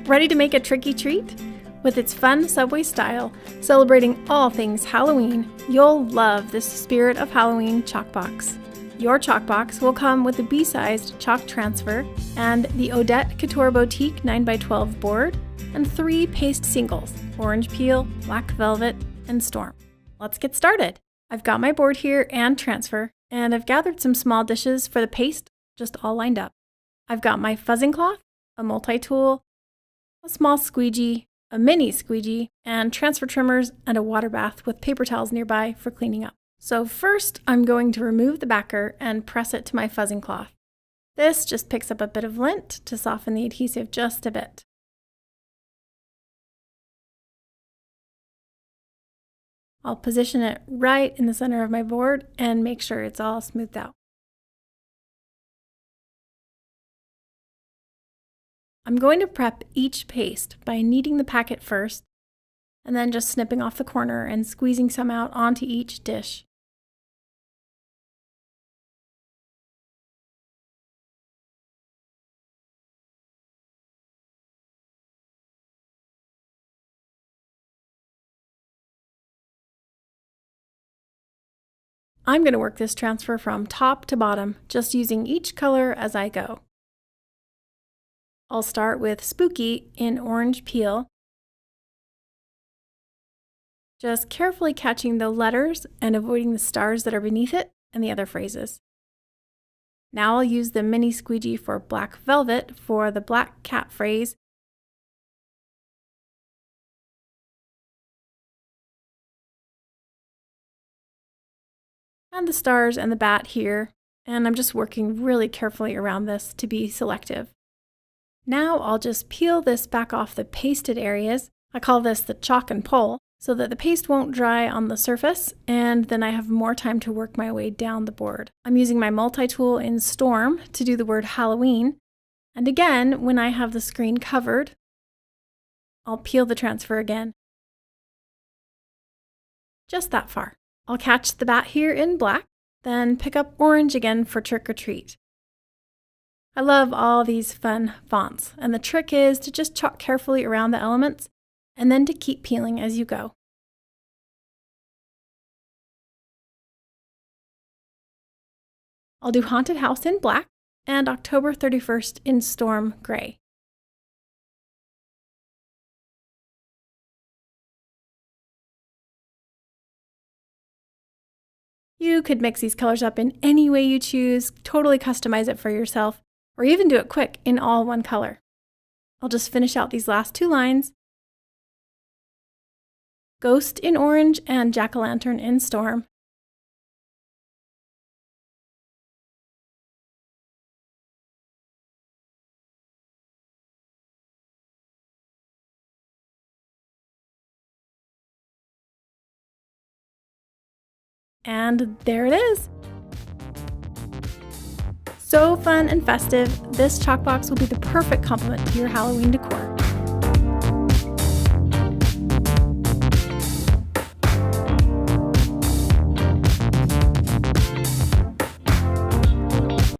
Ready to make a tricky treat? With its fun subway style, celebrating all things Halloween, you'll love this Spirit of Halloween chalk box. Your chalk box will come with a B-sized chalk transfer and the Odette Couture Boutique 9x12 board and 3 paste singles, orange peel, black velvet, and storm. Let's get started. I've got my board here and transfer, and I've gathered some small dishes for the paste just all lined up. I've got my fuzzing cloth, a multi-tool, a small squeegee, a mini squeegee, and transfer trimmers and a water bath with paper towels nearby for cleaning up. So first, I'm going to remove the backer and press it to my fuzzing cloth. This just picks up a bit of lint to soften the adhesive just a bit. I'll position it right in the center of my board and make sure it's all smoothed out. I'm going to prep each paste by kneading the packet first, and then just snipping off the corner and squeezing some out onto each dish. I'm going to work this transfer from top to bottom, just using each color as I go. I'll start with Spooky in orange peel, just carefully catching the letters and avoiding the stars that are beneath it and the other phrases. Now I'll use the mini squeegee for black velvet for the black cat phrase, and the stars and the bat here, and I'm just working really carefully around this to be selective. Now I'll just peel this back off the pasted areas. I call this the chalk and pull, so that the paste won't dry on the surface, and then I have more time to work my way down the board. I'm using my multi-tool in Storm to do the word Halloween, and again, when I have the screen covered, I'll peel the transfer again. Just that far. I'll catch the bat here in black, then pick up orange again for Trick or Treat. I love all these fun fonts, and the trick is to just chalk carefully around the elements and then to keep peeling as you go. I'll do Haunted House in black and October 31st in Storm gray. You could mix these colors up in any way you choose, totally customize it for yourself, or even do it quick in all one color. I'll just finish out these last 2 lines. Ghost in orange and jack-o'-lantern in storm. And there it is! So fun and festive, this chalk box will be the perfect complement to your Halloween decor.